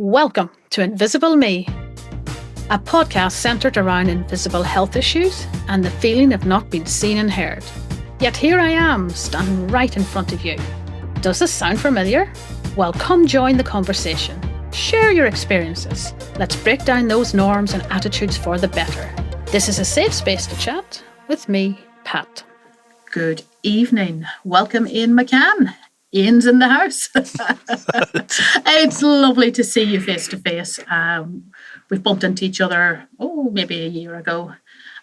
Welcome to Invisible Me, a podcast centred around invisible health issues and the feeling of not being seen and heard. Yet here I am, standing right in front of you. Does this sound familiar? Well, come join the conversation. Share your experiences. Let's break down those norms and attitudes for the better. This is a safe space to chat with me, Pat. Good evening. Welcome, Ian McCann. Ian's in the house. It's lovely to see you face to face. We've bumped into each other, maybe a year ago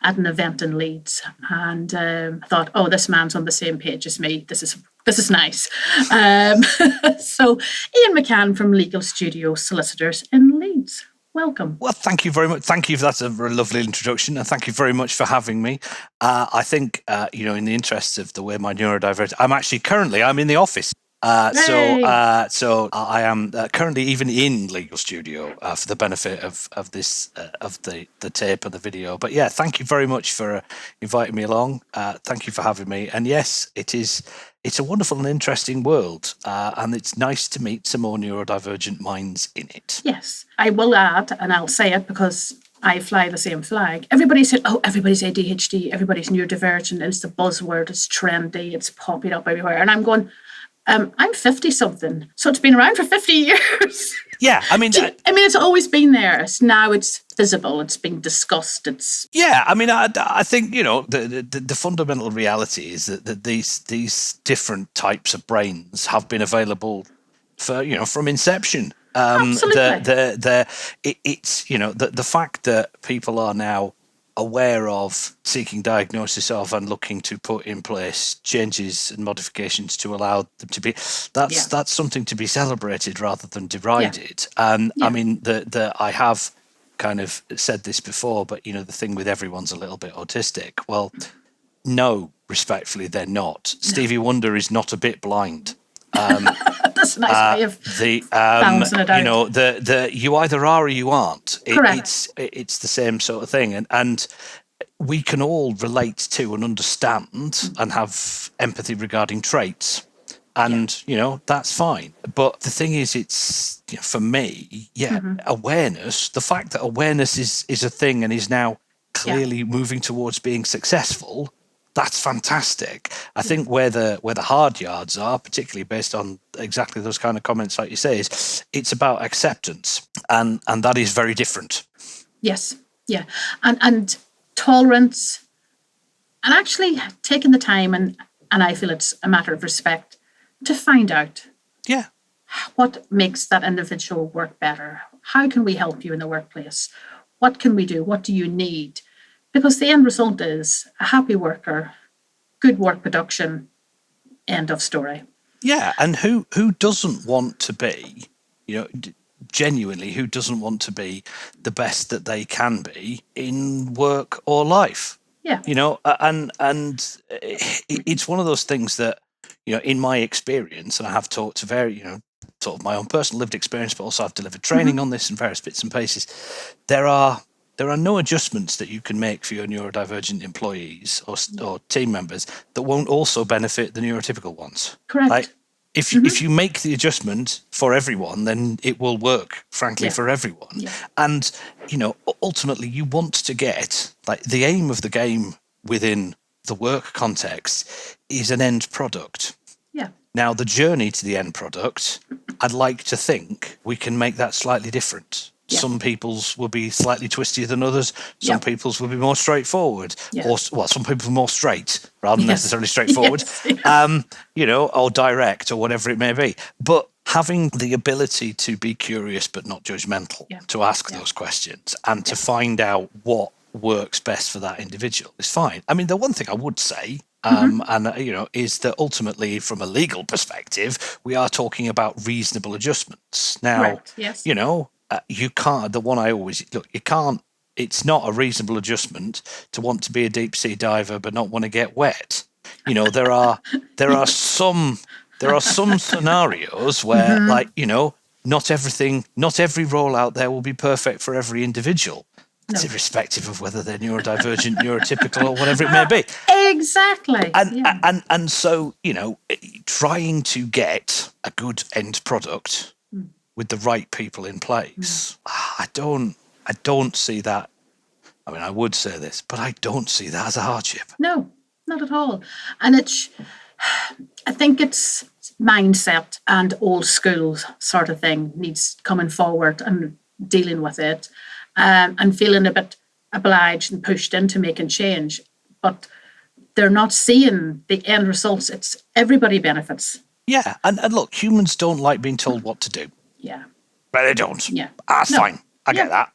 at an event in Leeds, and I thought, this man's on the same page as me. This is nice. So, Ian McCann from Legal Studio Solicitors in Leeds. Welcome. Well, thank you very much. Thank you. That's a very lovely introduction, and thank you very much for having me. I think, in the interests of the way my neurodivergent, I'm in the office. So I am currently even in Legal Studio for the benefit of this of the tape and the video. But yeah, thank you very much for inviting me along. Thank you for having me. And yes, it's a wonderful and interesting world, and it's nice to meet some more neurodivergent minds in it. Yes, I will add, and I'll say it because I fly the same flag. Everybody said, everybody's ADHD, everybody's neurodivergent, it's the buzzword, it's trendy, it's popping up everywhere. And I'm going, I'm 50-something, so it's been around for 50 years. Yeah, it's always been there. Now it's visible. It's being discussed. I think the fundamental reality is that these different types of brains have been available for from inception. Absolutely. It's the fact that people are now aware of, seeking diagnosis of, and looking to put in place changes and modifications to allow them to be, that's something to be celebrated rather than derided. I have kind of said this before, but the thing with everyone's a little bit autistic. Well, no, respectfully, they're not. No. Stevie Wonder is not a bit blind. That's a nice way of balancing it out. You either are or you aren't. Correct. It's the same sort of thing, and we can all relate to and understand and have empathy regarding traits, and that's fine. But the thing is, it's for me, awareness. The fact that awareness is a thing and is now clearly moving towards being successful. That's fantastic. I think where the hard yards are, particularly based on exactly those kind of comments, like you say, is it's about acceptance, and that is very different. Yes, yeah, and tolerance, and actually taking the time, and I feel it's a matter of respect to find out. Yeah. What makes that individual work better? How can we help you in the workplace? What can we do? What do you need? Because the end result is a happy worker, good work production, end of story. Yeah, and who doesn't want to be, genuinely, who doesn't want to be the best that they can be in work or life? Yeah. And it's one of those things that, in my experience, and I have talked to sort of my own personal lived experience, but also I've delivered training on this in various bits and pieces. There are no adjustments that you can make for your neurodivergent employees or team members that won't also benefit the neurotypical ones. Correct. Like, if you make the adjustment for everyone, then it will work, frankly, for everyone. Yeah. And, ultimately you want to get, like, the aim of the game within the work context is an end product. Yeah. Now, the journey to the end product, I'd like to think we can make that slightly different. Yeah. Some people's will be slightly twistier than others. Some people's will be more straightforward, or some people are more straight rather than necessarily straightforward, or direct or whatever it may be. But having the ability to be curious but not judgmental, to ask those questions and to find out what works best for that individual is fine. I mean, the one thing I would say, is that ultimately, from a legal perspective, we are talking about reasonable adjustments. Now, you can't, the one I always look, you can't, it's not a reasonable adjustment to want to be a deep sea diver but not want to get wet. There are some scenarios where not every role out there will be perfect for every individual. It's irrespective of whether they're neurodivergent, neurotypical, or whatever it may be. Exactly. And so, trying to get a good end product with the right people in place. I don't see that. I mean, I would say this, but I don't see that as a hardship. No, not at all. And I think it's mindset and old school sort of thing needs coming forward and dealing with it, and feeling a bit obliged and pushed into making change. But they're not seeing the end results. It's everybody benefits. Yeah, and look, humans don't like being told what to do. Yeah. But they don't. Yeah. That's fine. I get that.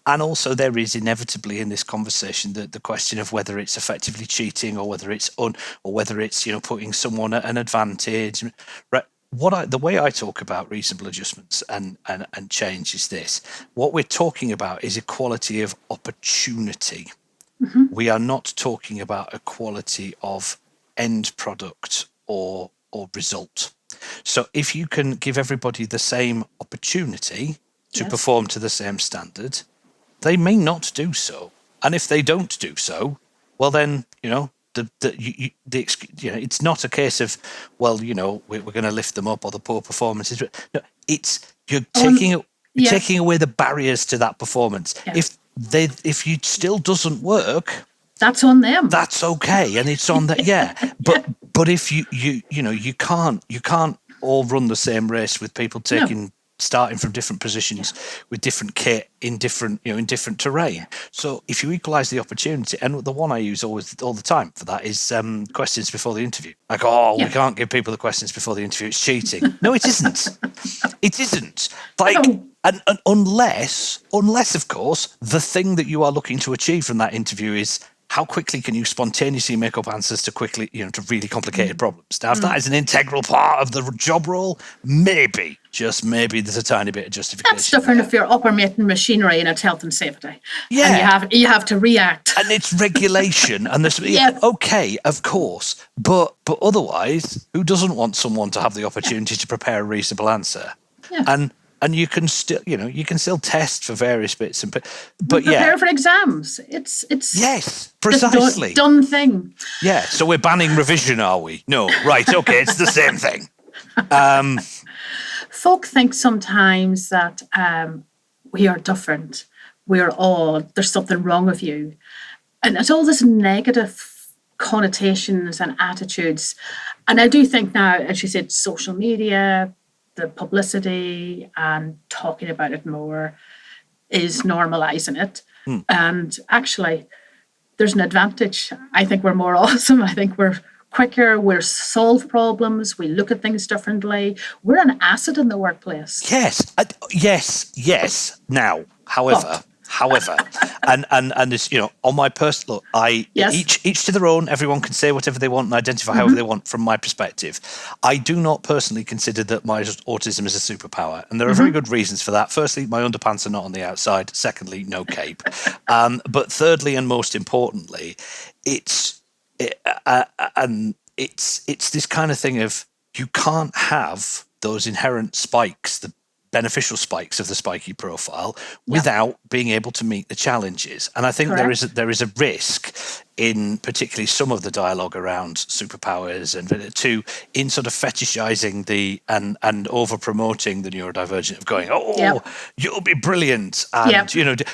And also there is inevitably in this conversation the question of whether it's effectively cheating or whether it's putting someone at an advantage. Right. The way I talk about reasonable adjustments and change is this. What we're talking about is equality of opportunity. Mm-hmm. We are not talking about equality of end product or result. So if you can give everybody the same opportunity to perform to the same standard, they may not do so. And if they don't do so, well then, it's not a case of, well, we're going to lift them up or the poor performances. No, it's you're taking away the barriers to that performance. Yeah. If it still doesn't work, that's on them. That's okay, and it's on that. Yeah, but if you can't all run the same race with people starting from different positions with different kit in different terrain. So if you equalise the opportunity, and the one I use all the time for that is questions before the interview. Like, we can't give people the questions before the interview. It's cheating. No, it isn't. It isn't. Like, and unless of course the thing that you are looking to achieve from that interview is how quickly can you spontaneously make up answers to really complicated problems? Now, if that is an integral part of the job role, maybe, just maybe, there's a tiny bit of justification. That's different if you're operating machinery and it's health and safety. Yeah. And you have to react. And it's regulation. And there's okay, of course. But otherwise, who doesn't want someone to have the opportunity to prepare a reasonable answer? Yeah. And you can still test for various bits but prepare for exams. It's yes, precisely done thing. Yeah, so we're banning revision, are we? No, right? Okay, it's the same thing. Folk think sometimes that we are different. We're odd. There's something wrong with you, and it's all this negative connotations and attitudes. And I do think now, as you said, social media, the publicity and talking about it more is normalising it. And actually, there's an advantage. I think we're more awesome. I think we're quicker. We solve problems. We look at things differently. We're an asset in the workplace. Yes. Now, however, and this, on my personal, each to their own. Everyone can say whatever they want and identify however they want. From my perspective, I do not personally consider that my autism is a superpower, and there are very good reasons for that. Firstly, my underpants are not on the outside. Secondly, no cape. But thirdly, and most importantly, it's this kind of thing of you can't have those inherent spikes, the beneficial spikes of the spiky profile, without being able to meet the challenges. And I think there is a risk in particularly some of the dialogue around superpowers and in sort of fetishizing and over promoting the neurodivergent, of going, you'll be brilliant, and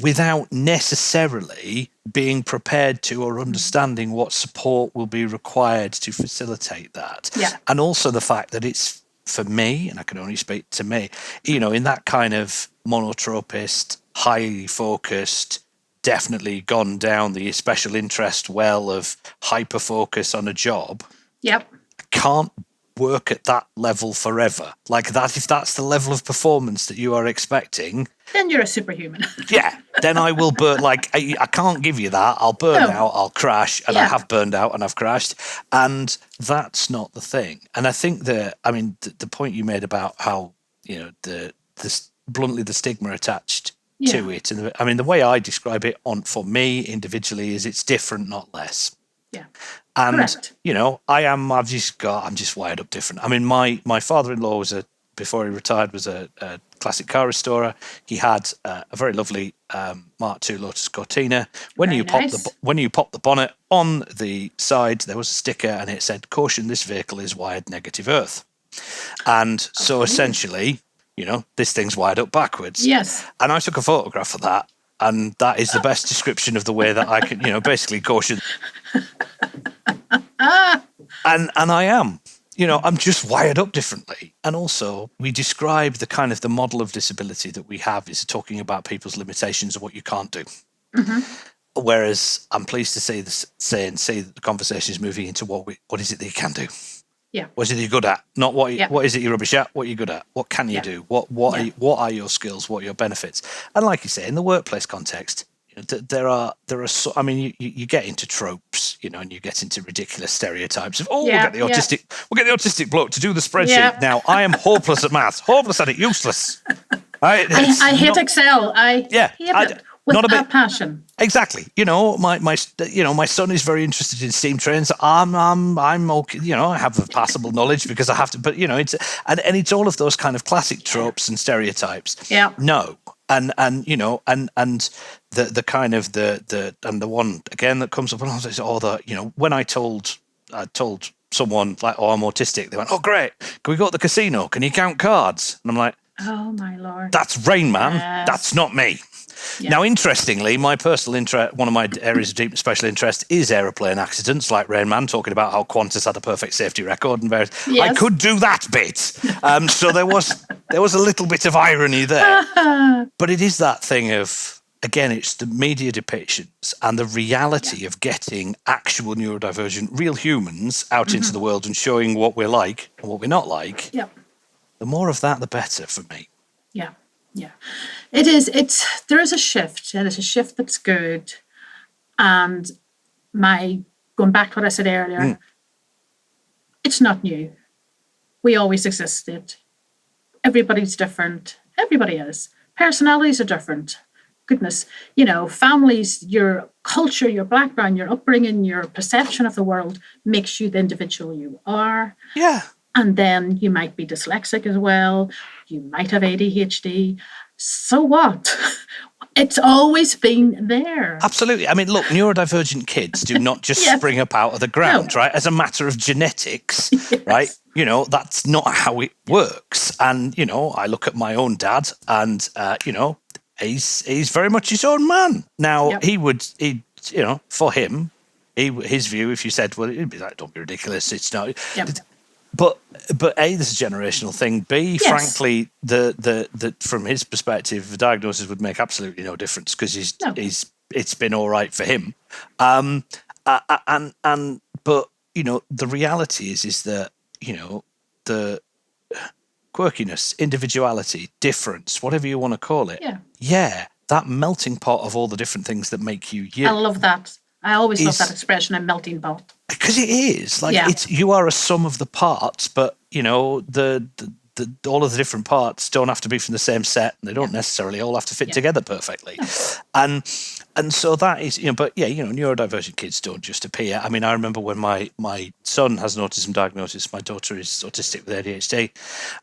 without necessarily being prepared to or understanding what support will be required to facilitate that. And also the fact that it's, for me, and I can only speak to me, in that kind of monotropist, highly focused, definitely gone down the special interest well of hyper focus on a job. I can't work at that level forever. Like that, if that's the level of performance that you are expecting, then you're a superhuman. Then I will burn. Like I can't give you that. I'll burn out. I'll crash, and I have burned out, and I've crashed, and that's not the thing. And I think the point you made about how the bluntly the stigma attached to it, and the way I describe it for me individually is it's different, not less. And correct. I'm just wired up different. I mean, my father-in-law before he retired was a classic car restorer. He had a very lovely Mark II Lotus Cortina. When you pop the bonnet on the side, there was a sticker and it said, "Caution: this vehicle is wired negative earth." And so essentially, this thing's wired up backwards. Yes. And I took a photograph of that, and that is the best description of the way that I can, basically caution. And I am. I'm just wired up differently. And also, we describe the model of disability that we have is talking about people's limitations and what you can't do. Mm-hmm. Whereas I'm pleased to see that the conversation is moving into what is it that you can do? Yeah. What is it you're good at? Not what is it you're rubbish at? What are you good at? What can you do? What are your skills? What are your benefits? And like you say, in the workplace context, there are you get into tropes, and you get into ridiculous stereotypes of we'll get the autistic bloke to do the spreadsheet. Yeah. Now I am hopeless at maths, hopeless at it, useless. I hate Excel. I hate it. With not a bit passion. Exactly. My son is very interested in steam trains. I'm okay. I have a passable knowledge because I have to. But it's all of those kind of classic tropes and stereotypes. Yeah. No. And the kind of the one again that comes up, and I was like, when I told someone like, I'm autistic, they went, great, can we go to the casino? Can you count cards? And I'm like, oh my Lord, that's Rain Man. Yes. That's not me. Yeah. Now, interestingly, my personal interest, one of my areas of deep special interest is aeroplane accidents, like Rain Man, talking about how Qantas had a perfect safety record and various. Yes. I could do that bit. So there was a little bit of irony there. But it is that thing of, again, it's the media depictions and the reality of getting actual neurodivergent, real humans out into the world and showing what we're like and what we're not like. Yeah. The more of that, the better for me. Yeah. Yeah, it is. There is a shift. It is a shift that's good. And going back to what I said earlier, it's not new. We always existed. Everybody's different. Everybody is. Personalities are different. Goodness, families, your culture, your background, your upbringing, your perception of the world makes you the individual you are. Yeah. And then you might be dyslexic as well. You might have ADHD. So what? It's always been there. Absolutely. I mean, look, neurodivergent kids do not just spring up out of the ground, right? As a matter of genetics, right? That's not how it works. And, I look at my own dad and, he's very much his own man. Now, for him, his view, if you said, well, he'd be like, don't be ridiculous. It's not. Yep. But A, there's a generational thing. B, frankly, the from his perspective, the diagnosis would make absolutely no difference because it's been all right for him. But the reality is that the quirkiness, individuality, difference, whatever you want to call it, that melting pot of all the different things that make you you. I love that. I always love that expression, a melting pot. Because it is. You are a sum of the parts, but, all of the different parts don't have to be from the same set, and they don't necessarily all have to fit together perfectly. No. And so that is, neurodivergent kids don't just appear. I mean, I remember when my son has an autism diagnosis, my daughter is autistic with ADHD,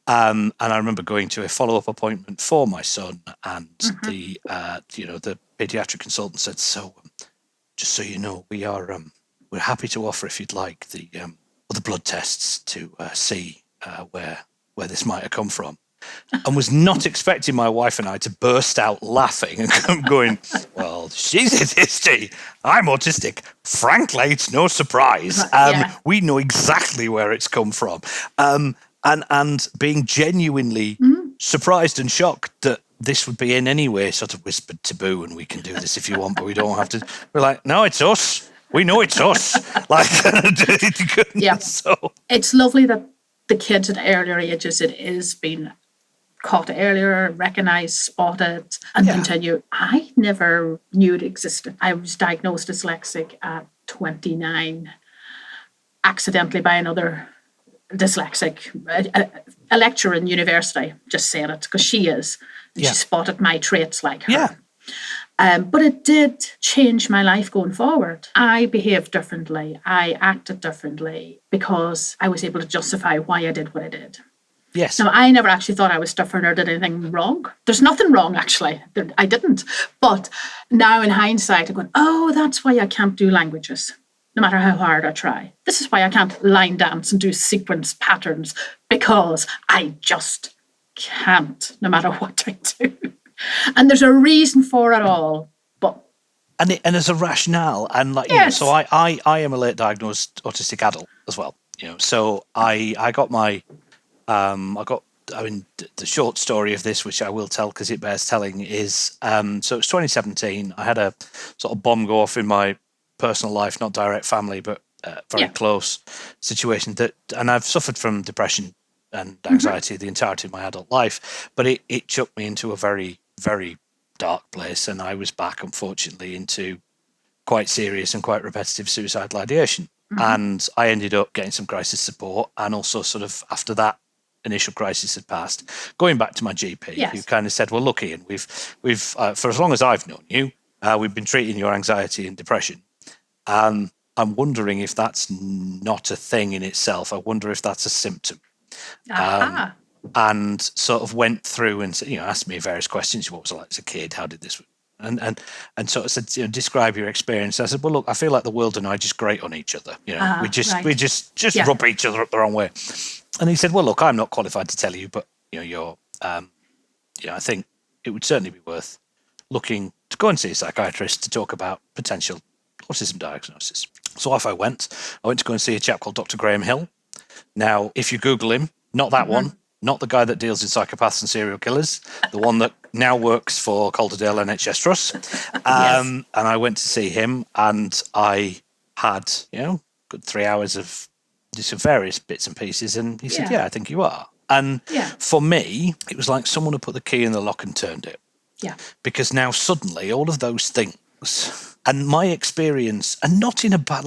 and I remember going to a follow-up appointment for my son, and the pediatric consultant said, so just so you know, we're happy to offer, if you'd like, the blood tests to see where this might have come from. And was not expecting my wife and I to burst out laughing and going, well, she's autistic, I'm autistic. Frankly, it's no surprise. We know exactly where it's come from. And being genuinely surprised and shocked that this would be in any way sort of whispered taboo, and we can do this if you want, but we don't have to. We're like, no, it's us. We know it's us. So it's lovely that the kids at earlier ages, it is being caught earlier, recognised, spotted, and continue. I never knew it existed. I was diagnosed dyslexic at 29, accidentally by another dyslexic, a lecturer in university, just said it, because she is. And she spotted my traits like her. Yeah. But it did change my life going forward. I behaved differently. I acted differently because I was able to justify why I did what I did. Yes. Now, I never actually thought I was different or did anything wrong. There's nothing wrong, actually. I didn't. But now in hindsight, I'm going, oh, that's why I can't do languages, no matter how hard I try. This is why I can't line dance and do sequence patterns, because I just can't, no matter what I do. And there's a reason for it all. But and there's a rationale, and like yes. So I am a late diagnosed autistic adult as well. So I got my the short story of this, which I will tell because it bears telling, is so it's 2017. I had a sort of bomb go off in my personal life, not direct family, but very close situation. And I've suffered from depression and anxiety the entirety of my adult life, but it chucked me into a very, very dark place, and I was back, unfortunately, into quite serious and quite repetitive suicidal ideation. And I ended up getting some crisis support, and also sort of after that initial crisis had passed, going back to my GP, who kind of said, "Well, look, Ian, we've for as long as I've known you, we've been treating your anxiety and depression. I'm wondering if that's not a thing in itself. I wonder if that's a symptom." And sort of went through and asked me various questions. What was I like as a kid? How did this? And sort of said, describe your experience. I said, well, look, I feel like the world and I just grate on each other. We just rub each other up the wrong way. And he said, well, look, I'm not qualified to tell you, but you're, I think it would certainly be worth looking to go and see a psychiatrist to talk about potential autism diagnosis. So off I went. I went to go and see a chap called Dr. Graham Hill. Now, if you Google him, not that one, not the guy that deals with psychopaths and serial killers, the one that now works for Calderdale NHS Trust. And I went to see him, and I had, good 3 hours of some various bits and pieces. And he said, I think you are. And for me, it was like someone had put the key in the lock and turned it. Yeah. Because now suddenly all of those things and my experience, and not in a bad,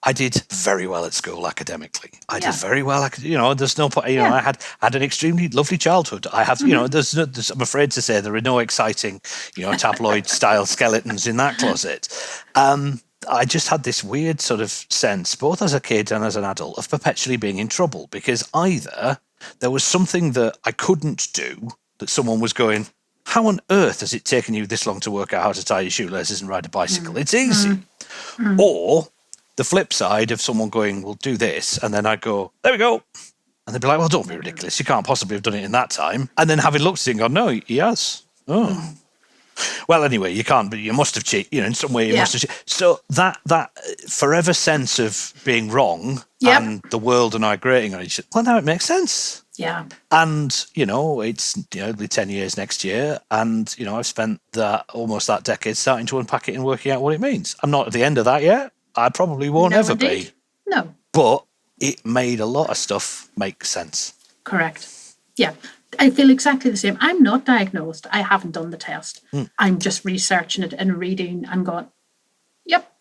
I did very well at school academically. I did very well. There's no point. I had an extremely lovely childhood. I have, I'm afraid to say there are no exciting, tabloid style skeletons in that closet. I just had this weird sort of sense, both as a kid and as an adult, of perpetually being in trouble, because either there was something that I couldn't do that someone was going, how on earth has it taken you this long to work out how to tie your shoelaces and ride a bicycle? It's easy. Or the flip side of someone going, well, do this. And then I'd go, there we go. And they'd be like, well, don't be ridiculous. You can't possibly have done it in that time. And then having looked at it and gone, no, he has. Oh. Well, anyway, you can't, but you must have cheated. In some way you must have cheated. So that forever sense of being wrong and the world and I grating on each other, well, now it makes sense. Yeah. And, it's only 10 years next year. And, I've spent almost that decade starting to unpack it and working out what it means. I'm not at the end of that yet. I probably won't ever be. No. But it made a lot of stuff make sense. Correct. Yeah. I feel exactly the same. I'm not diagnosed. I haven't done the test. I'm just researching it and reading and going, yep.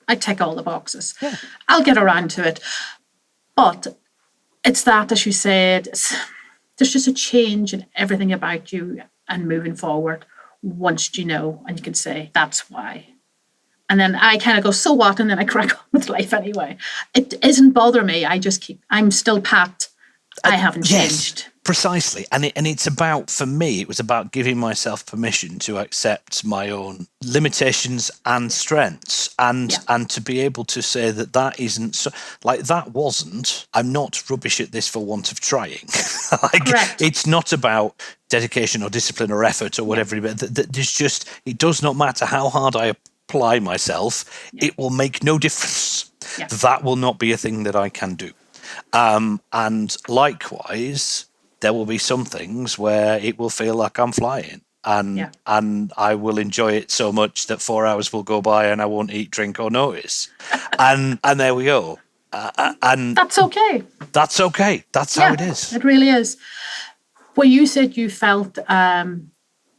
I tick all the boxes. Yeah. I'll get around to it. But it's that, as you said, there's just a change in everything about you and moving forward once you know, and you can say, that's why. And then I kind of go, so what? And then I crack on with life anyway. It isn't bother me. I'm still Pat. I haven't changed. Precisely. And it's about, for me, it was about giving myself permission to accept my own limitations and strengths and to be able to say that isn't so, that wasn't, I'm not rubbish at this for want of trying. Correct. It's not about dedication or discipline or effort or whatever. There's just, it does not matter how hard I apply myself, it will make no difference. Yeah. That will not be a thing that I can do. And likewise, there will be some things where it will feel like I'm flying, and I will enjoy it so much that 4 hours will go by and I won't eat, drink, or notice. and there we go. And that's okay. That's okay. That's how it is. It really is. Well, you said you felt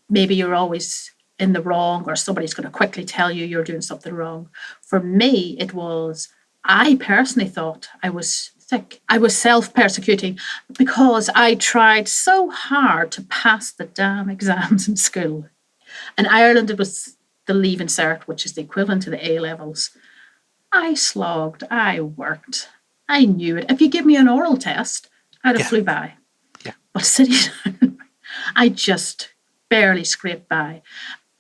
maybe you're always in the wrong, or somebody's going to quickly tell you you're doing something wrong. For me, it was, I personally thought I was sick. I was self-persecuting because I tried so hard to pass the damn exams in school. In Ireland, it was the Leaving Cert, which is the equivalent to the A-levels. I slogged, I worked, I knew it. If you give me an oral test, I'd have flew by. Yeah. But sitting down, I just barely scraped by.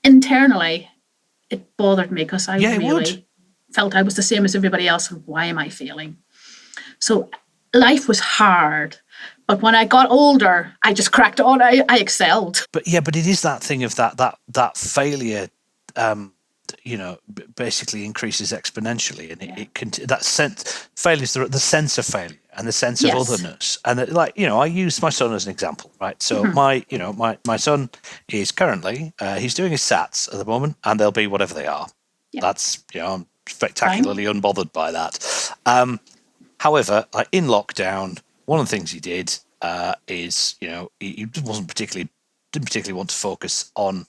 Internally, it bothered me because I really felt I was the same as everybody else, and why am I failing? So life was hard, But when I got older, I just cracked on. I excelled. But it is that thing of that failure, basically increases exponentially, and that sense failure is the sense of failure and the sense of otherness. And I use my son as an example, right? So my son is currently he's doing his SATs at the moment, and they'll be whatever they are. Yeah. That's I'm spectacularly unbothered by that. However, in lockdown, one of the things he did is he didn't particularly want to focus on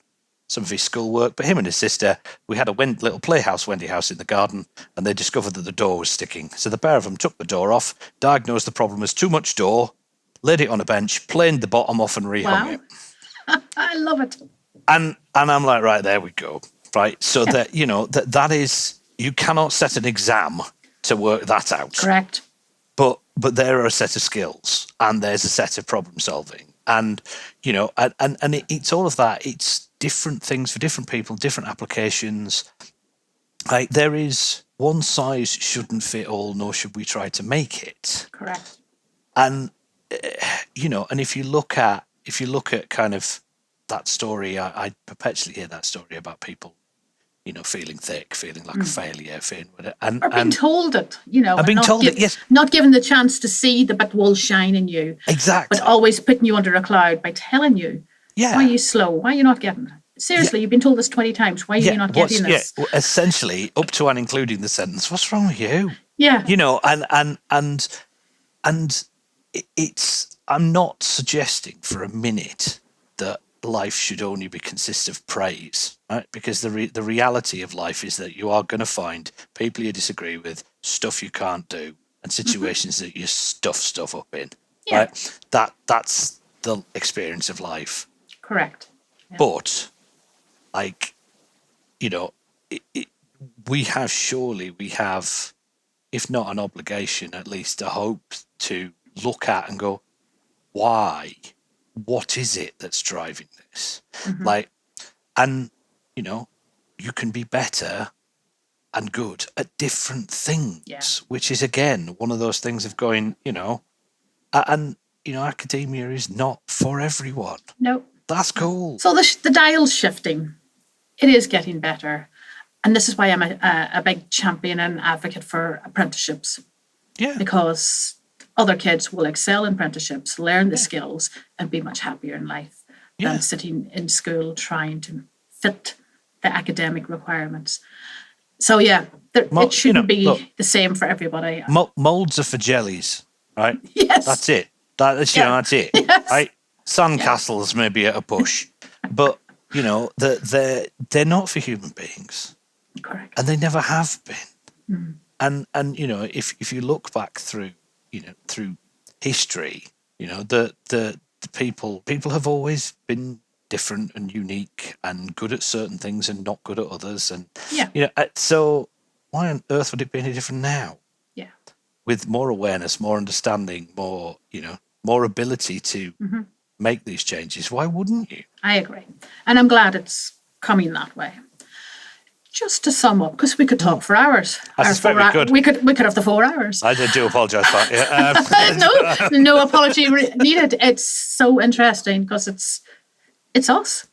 some of his schoolwork, but him and his sister, we had a little playhouse Wendy house in the garden, and they discovered that the door was sticking. So the pair of them took the door off, diagnosed the problem as too much door, laid it on a bench, planed the bottom off, and rehung it. I love it. And I'm like, right, there we go. Right. So that that is, you cannot set an exam to work that out. Correct. But there are a set of skills, and there's a set of problem solving, and it's all of that. It's different things for different people, different applications. There is one size shouldn't fit all, nor should we try to make it. Correct. And and if you look at kind of that story, I perpetually hear that story about people, feeling thick, feeling like a failure, feeling or being told it, and being told it, yes, not given the chance to see the bit will shine in you, exactly, but always putting you under a cloud by telling you, why are you slow? Why are you not getting it? Seriously, you've been told this 20 times. Why are you not getting this? Yeah, essentially, up to and including the sentence, what's wrong with you? Yeah. And it's, I'm not suggesting for a minute that life should only consist of praise, right? Because the reality of life is that you are going to find people you disagree with, stuff you can't do, and situations that you stuff up in. Yeah. Right? That's the experience of life. Correct. Yeah. But we have, if not an obligation, at least a hope to look at and go, why? What is it that's driving this? And you can be better and good at different things, which is again one of those things of going, academia is not for everyone. No. That's cool. So the dial's shifting. It is getting better. And this is why I'm a big champion and advocate for apprenticeships. Yeah. Because other kids will excel in apprenticeships, learn the skills, and be much happier in life than sitting in school trying to fit the academic requirements. So, it shouldn't be the same for everybody. Molds are for jellies, right? Yes. That's it. That's it. Yes. Right? Sandcastles maybe at a push, but they're not for human beings. Correct. And they never have been. And if you look back through history, the people have always been different and unique and good at certain things and not good at others, and so why on earth would it be any different now? Yeah. With more awareness, more understanding, more ability to make these changes, why wouldn't you? I agree. And I'm glad it's coming that way. Just to sum up, because we could talk for hours. I suspect we could. We could have the 4 hours. I do apologise for that. No apology needed. It's so interesting because it's us.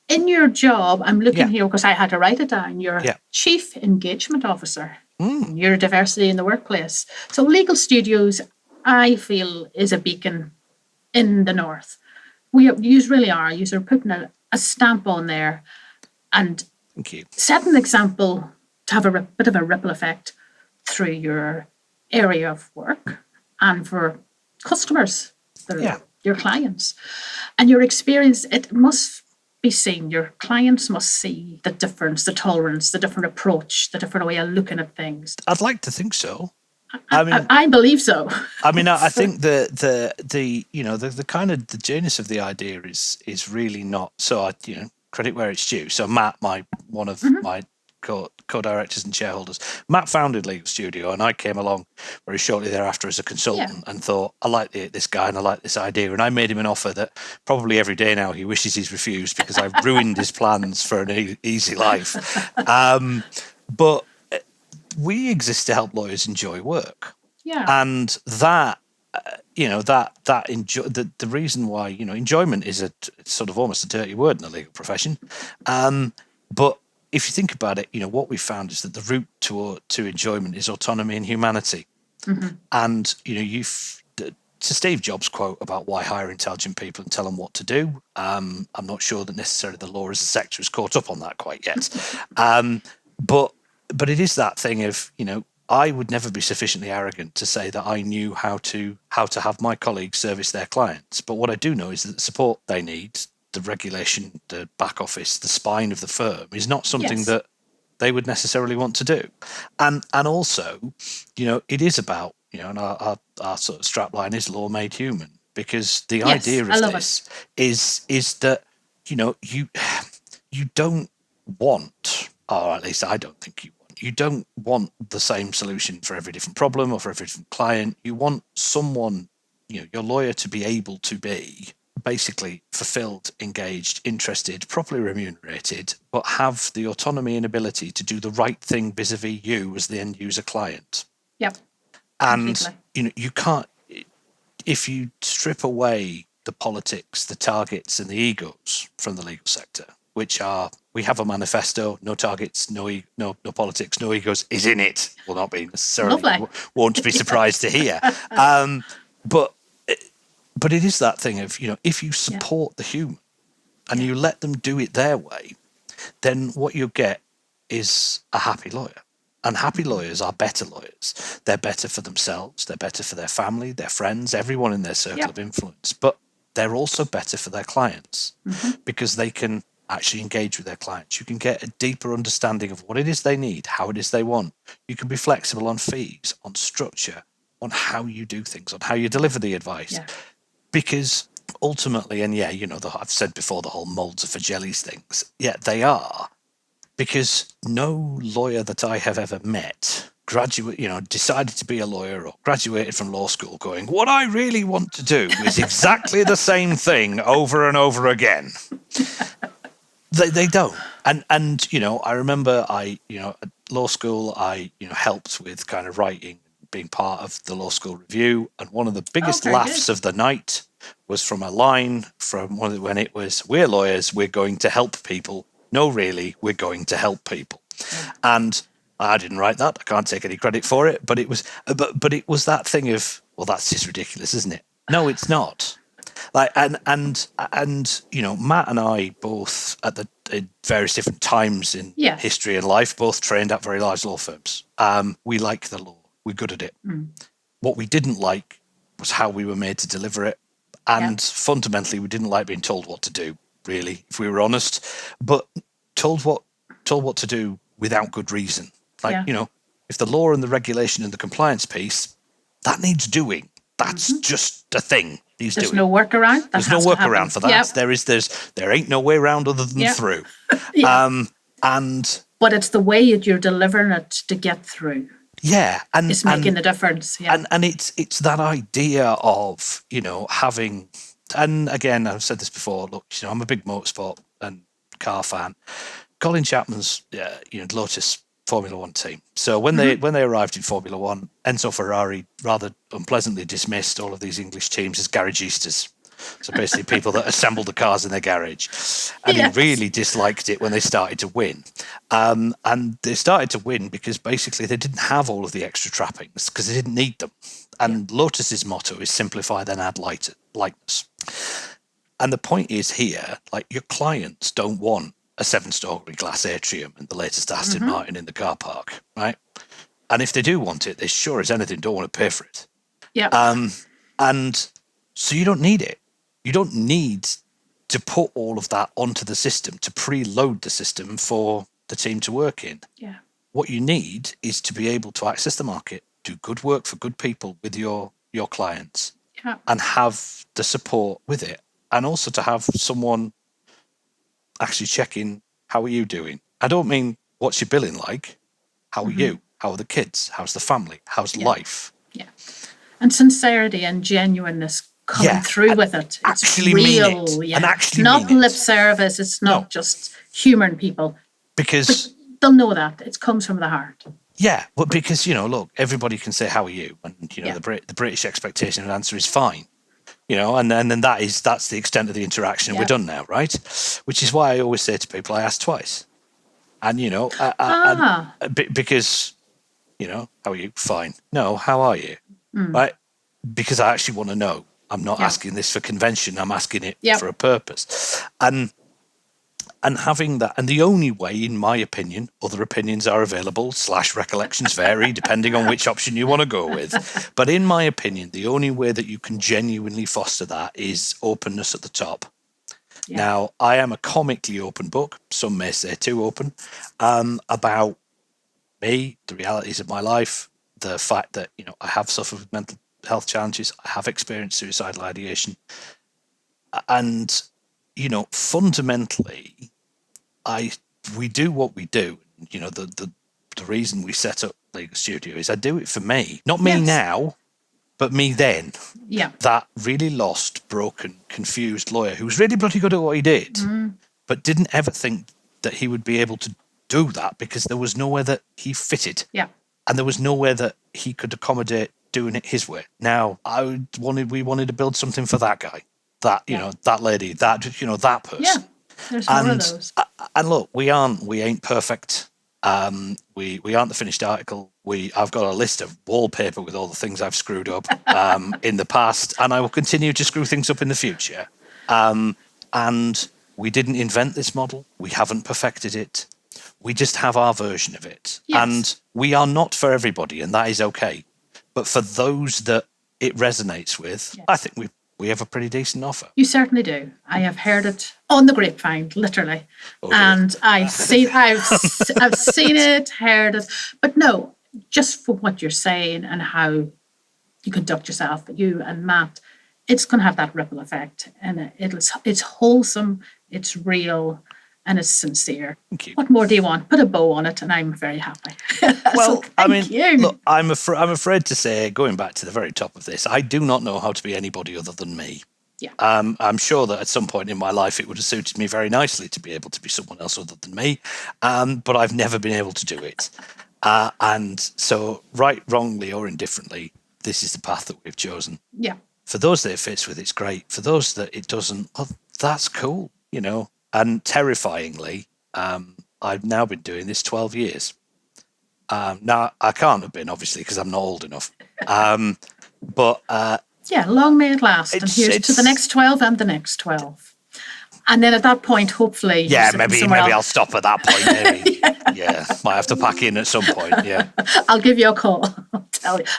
In your job, I'm looking here because I had to write it down. You're Chief Engagement Officer. You're diversity in the workplace. So Legal Studios, I feel, is a beacon in the North. You really are. You're putting a stamp on there and thank you. Set an example to have a bit of a ripple effect through your area of work and for customers, your clients. And your experience, it must be seen. Your clients must see the difference, the tolerance, the different approach, the different way of looking at things. I'd like to think so. I believe so. I mean, I think the kind of the genius of the idea is really not so. Credit where it's due. So Matt, one of my co-directors and shareholders, Matt founded Legal Studio, and I came along very shortly thereafter as a consultant and thought, I like this guy and I like this idea, and I made him an offer that probably every day now he wishes he's refused because I've ruined his plans for an easy life. But we exist to help lawyers enjoy work. Yeah. And that the reason why, enjoyment is it's sort of almost a dirty word in the legal profession. But if you think about it, what we found is that the route to enjoyment is autonomy and humanity. Mm-hmm. And, to Steve Jobs' quote about why hire intelligent people and tell them what to do, I'm not sure that necessarily the law as a sector is caught up on that quite yet. But it is that thing of, I would never be sufficiently arrogant to say that I knew how to have my colleagues service their clients. But what I do know is that the support they need, the regulation, the back office, the spine of the firm is not something that they would necessarily want to do. And also, it is about, and our sort of strapline is law made human, because the idea of this is that, you don't want, or at least I don't think you don't want the same solution for every different problem or for every different client. You want someone, your lawyer, to be able to be basically fulfilled, engaged, interested, properly remunerated, but have the autonomy and ability to do the right thing vis-a-vis you as the end user client. Yep. And, Completely. you can't, if you strip away the politics, the targets and the egos from the legal sector, which are, we have a manifesto, no targets, no politics, no egos is in it. Will not be necessarily, won't be surprised to hear. But it is that thing of, if you support the human and you let them do it their way, then what you get is a happy lawyer. And happy lawyers are better lawyers. They're better for themselves. They're better for their family, their friends, everyone in their circle of influence. But they're also better for their clients because they can actually engage with their clients. You can get a deeper understanding of what it is they need, how it is they want. You can be flexible on fees, on structure, on how you do things, on how you deliver the advice. Yeah. Because ultimately, and I've said before, the whole molds are for jellies things. Yeah, they are. Because no lawyer that I have ever met decided to be a lawyer or graduated from law school going, what I really want to do is exactly the same thing over and over again. They don't. And I remember at law school, I helped with kind of writing, being part of the law school review. And one of the biggest laughs of the night was from a line from when it was, we're lawyers, we're going to help people. No, really, we're going to help people. Yeah. And I didn't write that. I can't take any credit for it. But it was that thing of, well, that's just ridiculous, isn't it? No, it's not. And Matt and I both at various different times in history and life both trained at very large law firms. We like the law. We're good at it. What we didn't like was how we were made to deliver it. And fundamentally, we didn't like being told what to do, really, if we were honest. But told what to do without good reason. If the law and the regulation and the compliance piece, that needs doing. That's just a thing. There's no workaround. There's no workaround for that. There ain't no way around other than through. But it's the way that you're delivering it to get through. Yeah, and it's making the difference. Yeah, and it's that idea of having. And again, I've said this before. Look, I'm a big motorsport and car fan. Colin Chapman's, Lotus Formula One team. So when they arrived in Formula One, Enzo Ferrari rather unpleasantly dismissed all of these English teams as garagistas. So basically, people that assembled the cars in their garage, and he really disliked it when they started to win. And they started to win because basically they didn't have all of the extra trappings because they didn't need them. And Lotus's motto is simplify then add lightness. And the point is here, your clients don't want a 7-story glass atrium and the latest Aston Martin in the car park, right? And if they do want it, they sure as anything don't want to pay for it. Yeah. And so you don't need it. You don't need to put all of that onto the system, to preload the system for the team to work in. Yeah. What you need is to be able to access the market, do good work for good people with your clients, and have the support with it. And also to have someone actually checking, how are you doing? I don't mean what's your billing like? How are you? How are the kids? How's the family? How's life? Yeah. And sincerity and genuineness coming through with it. It's actually real. Mean it. Yeah. And actually not mean lip it. service. It's not just humouring people. Because they'll know that. It comes from the heart. Yeah, but because, look, everybody can say, how are you? And, the British expectation of an answer is fine. And then that's the extent of the interaction, and we're done now, right? Which is why I always say to people, I ask twice. And, because, how are you? Fine. No, how are you? Right? Because I actually want to know. I'm not asking this for convention. I'm asking it for a purpose. And having that, and the only way, in my opinion, other opinions are available / recollections vary depending on which option you want to go with. But in my opinion, the only way that you can genuinely foster that is openness at the top. Yeah. Now, I am a comically open book, some may say too open, about me, the realities of my life, the fact that, I have suffered with mental health challenges, I have experienced suicidal ideation. And, fundamentally, we do what we do. The reason we set up Legal Studio is I do it for me. Not me now, but me then. Yeah. That really lost, broken, confused lawyer who was really bloody good at what he did, but didn't ever think that he would be able to do that because there was nowhere that he fitted. Yeah. And there was nowhere that he could accommodate doing it his way. Now, we wanted to build something for that guy, that lady, that person. Yeah. There's more of those. And look, we ain't perfect. We aren't the finished article. I've got a list of wallpaper with all the things I've screwed up in the past, and I will continue to screw things up in the future. And we didn't invent this model. We haven't perfected it. We just have our version of it. Yes. And we are not for everybody, and that is okay. But for those that it resonates with, I think we have a pretty decent offer. You certainly do. I have heard it on the grapevine, literally. And I've seen it, heard it. But no, just for what you're saying and how you conduct yourself, you and Matt, it's going to have that ripple effect. And it's wholesome, it's real, and it's sincere. Thank you. What more do you want? Put a bow on it, and I'm very happy. Well, thank you. Look, I'm afraid to say, going back to the very top of this, I do not know how to be anybody other than me. Yeah. I'm sure that at some point in my life it would have suited me very nicely to be able to be someone else other than me, but I've never been able to do it. And so, right, wrongly, or indifferently, this is the path that we've chosen. Yeah. For those that it fits with, it's great. For those that it doesn't, well, that's cool, And terrifyingly, I've now been doing this 12 years. Now, I can't have been, obviously, because I'm not old enough. But long may it last. And here's to the next 12 and the next 12. And then at that point, hopefully... Yeah, maybe I'll stop at that point, maybe. Might have to pack in at some point, I'll give you a call.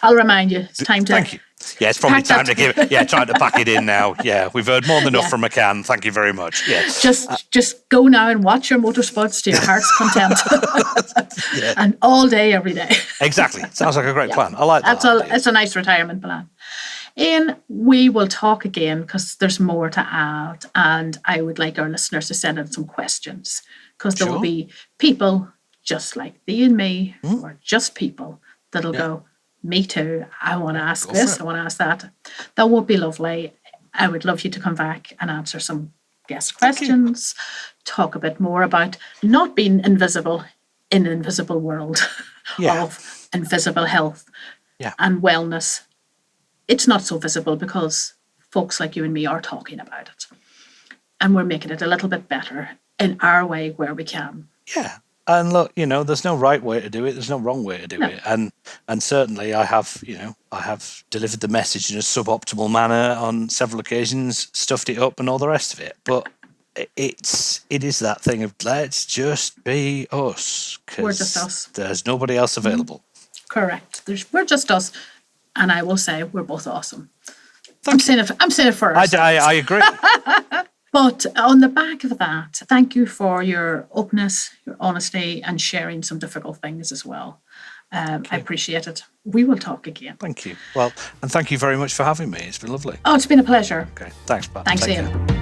I'll remind you. It's time to... Thank you. Yeah, it's probably time to trying to pack it in now. Yeah, we've heard more than enough from McCann. Thank you very much. Yeah. Just go now and watch your motorsports to your heart's content. And all day, every day. Exactly. Sounds like a great plan. I like that. It's a nice retirement plan. Ian, we will talk again because there's more to add, and I would like our listeners to send in some questions because there will be people just like thee and me, or just people that'll go, me too, I want to ask this, I want to ask that. That would be lovely. I would love you to come back and answer some guest questions, talk a bit more about not being invisible in an invisible world of invisible health and wellness. It's not so visible because folks like you and me are talking about it. And we're making it a little bit better in our way where we can. Yeah. And look, there's no right way to do it. There's no wrong way to do it. And certainly I have delivered the message in a suboptimal manner on several occasions, stuffed it up and all the rest of it. But it is that thing of let's just be us. We're just us. There's nobody else available. Correct. We're just us. And I will say we're both awesome. I'm saying it for us. I agree. But on the back of that, thank you for your openness, your honesty, and sharing some difficult things as well. I appreciate it. We will talk again. Thank you. Well, and thank you very much for having me. It's been lovely. Oh, it's been a pleasure. Okay. Thanks, Pat. Thanks, Ian.